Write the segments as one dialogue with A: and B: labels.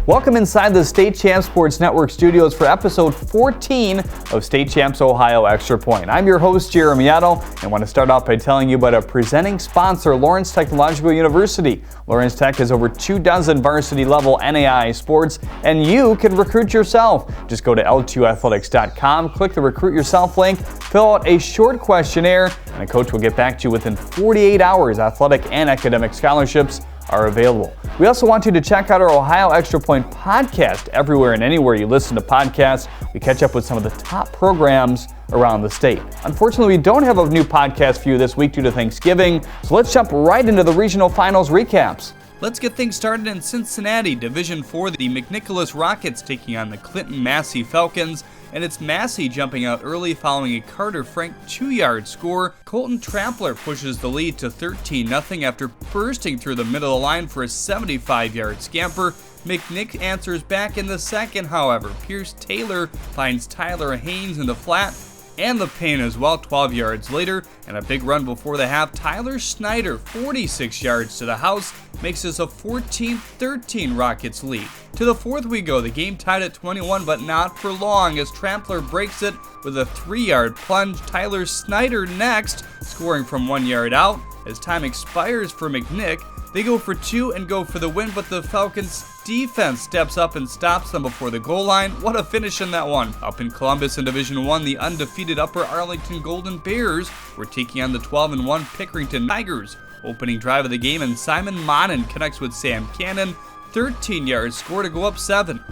A: Welcome inside the State Champs Sports Network studios for episode 14 of State Champs Ohio Extra Point. I'm your host, Jeremy Otto, and want to start off by telling you about a presenting sponsor, Lawrence Technological University. Lawrence Tech has over 24 varsity-level NAIA sports, and you can recruit yourself. Just go to LTUathletics.com, click the Recruit Yourself link, fill out a short questionnaire, and a coach will get back to you within 48 hours. Athletic and academic scholarships are available. We also want you to check out our Ohio Extra Point podcast everywhere and anywhere you listen to podcasts. We catch up with some of the top programs around the state. Unfortunately, we don't have a new podcast for you this week due to Thanksgiving, so let's jump right into the regional finals recaps.
B: Let's get things started in Cincinnati, Division 4, the McNicholas Rockets taking on the Clinton Massey Falcons, and it's Massey jumping out early following a Carter Frank 2-yard score. Colton Trampler pushes the lead to 13-0 after bursting through the middle of the line for a 75-yard scamper. McNick answers back in the second, however. Pierce Taylor finds Tyler Haynes in the flat and the paint as well 12 yards later, and a big run before the half. Tyler Snyder, 46 yards to the house, makes this a 14-13 Rockets lead. To the fourth we go, the game tied at 21, but not for long as Trampler breaks it with a 3-yard plunge. Tyler Snyder next, scoring from 1 yard out. As time expires for McNick, they go for two and go for the win, but the Falcons' defense steps up and stops them before the goal line. What a finish in that one. Up in Columbus in Division 1, the undefeated Upper Arlington Golden Bears were taking on the 12-1 Pickerington Tigers. Opening drive of the game, and Simon Monin connects with Sam Cannon. 13-yard score to go up 7.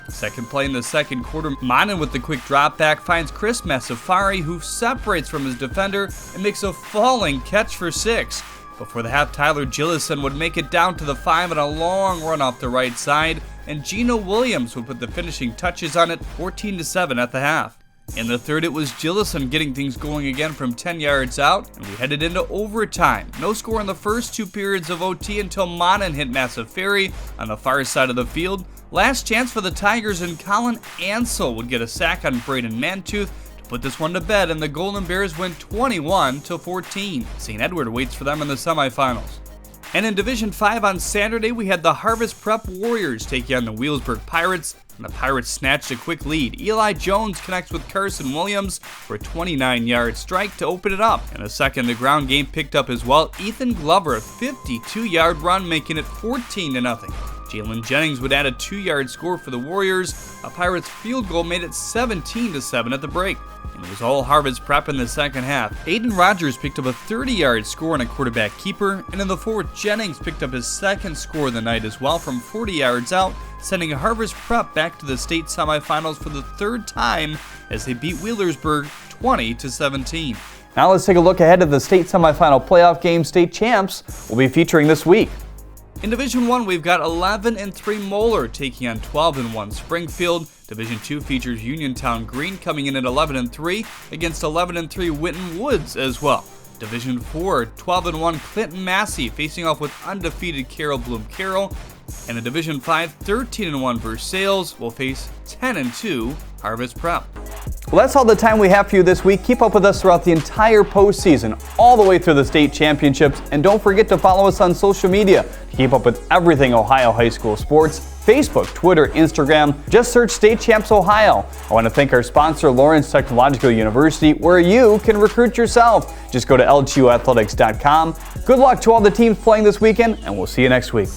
B: Second play in the second quarter, Monin with the quick drop back finds Chris Massafari, who separates from his defender and makes a falling catch for 6. Before the half, Tyler Gillison would make it down to the 5 and a long run off the right side, and Gino Williams would put the finishing touches on it, 14-7 at the half. In the third, it was Gillison getting things going again from 10 yards out, and we headed into overtime. No score in the first 2 periods of OT until Monin hit Massafari on the far side of the field. Last chance for the Tigers, and Colin Ansell would get a sack on Braden Mantooth to put this one to bed, and the Golden Bears win 21-14. St. Edward waits for them in the semifinals. And in Division 5 on Saturday, we had the Harvest Prep Warriors taking on the Wheelsburg Pirates, and the Pirates snatched a quick lead. Eli Jones connects with Carson Williams for a 29-yard strike to open it up. In a second, the ground game picked up as well. Ethan Glover, a 52-yard run, making it 14-0. Jalen Jennings would add a 2-yard score for the Warriors. A Pirates field goal made it 17-7 at the break. And it was all Harvest Prep in the second half. Aiden Rogers picked up a 30-yard score and a quarterback keeper, and in the fourth, Jennings picked up his second score of the night as well from 40 yards out, sending Harvest Prep back to the state semifinals for the third time as they beat Wheelersburg 20-17.
A: Now let's take a look ahead at the state semifinal playoff game State Champs will be featuring this week.
B: In Division 1, we've got 11-3 Moeller taking on 12-1 Springfield. Division 2 features Uniontown Green coming in at 11-3 against 11-3 Winton Woods as well. Division 4, 12-1 Clinton Massey facing off with undefeated Carroll Bloom Carroll. And in Division 5, 13-1 Versailles will face 10-2 Harvest Prep.
A: Well, that's all the time we have for you this week. Keep up with us throughout the entire postseason, all the way through the state championships. And don't forget to follow us on social media to keep up with everything Ohio high school sports. Facebook, Twitter, Instagram. Just search State Champs Ohio. I want to thank our sponsor, Lawrence Technological University, where you can recruit yourself. Just go to LTUathletics.com. Good luck to all the teams playing this weekend, and we'll see you next week.